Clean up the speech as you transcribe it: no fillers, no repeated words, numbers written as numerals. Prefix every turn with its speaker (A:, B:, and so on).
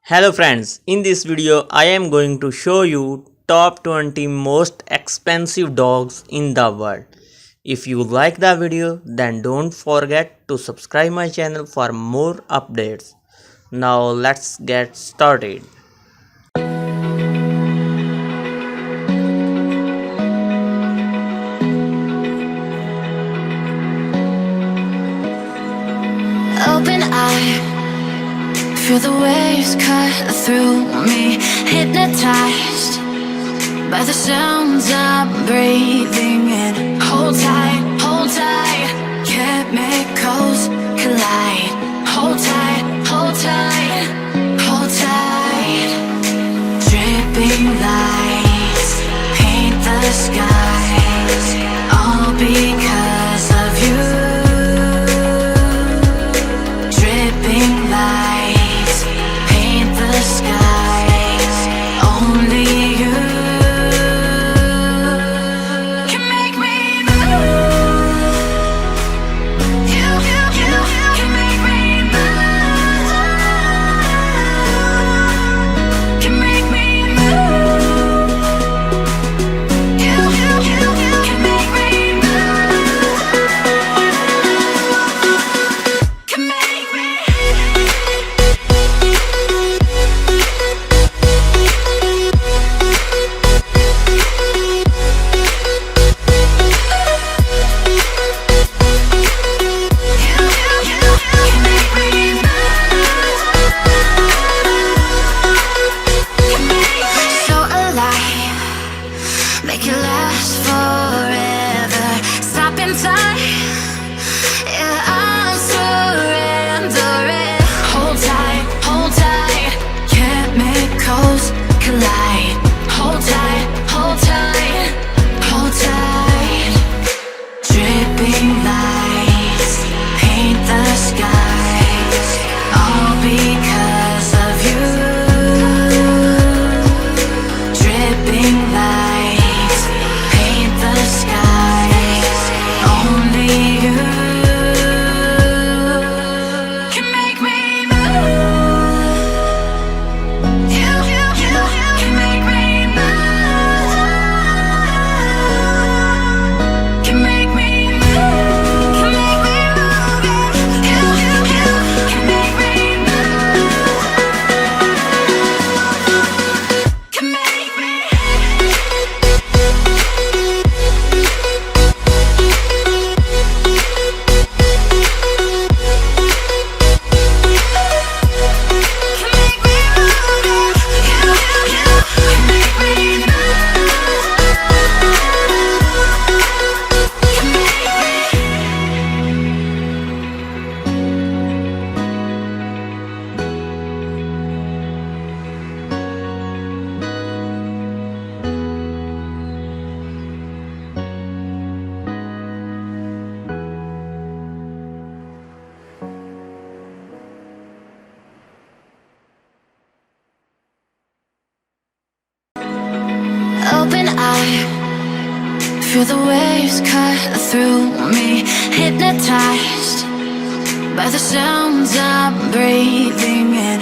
A: Hello friends, in this video I am going to show you top 20 most expensive dogs in the world. If you like the video then don't forget to subscribe my channel for more updates. Now let's get started.
B: Open eye, feel the waves cut through me, hypnotized by the sounds I'm breathing in. Hold tight, chemicals collide. Hold tight, hold tight, hold tight. Dripping lights paint the skies, all because of you. Dripping lights paint the skies, only you can make me move. You can make me move. Can make me move. You can make me move. Can make me. So alive, make it last forever. Stop in time, yeah, I'm surrendering. Hold tight, chemicals collide. Hold tight, hold tight, hold tight. Dripping lights paint the skies, all because of you. Dripping lights paint the skies, only you can make me move. You can make me move. Can make me move. Can make me move. You can make me move. Can make me. Can make me move. You can make me move. Can make me. Open eye, feel the waves cut through me, hypnotized by the sounds I'm breathing in.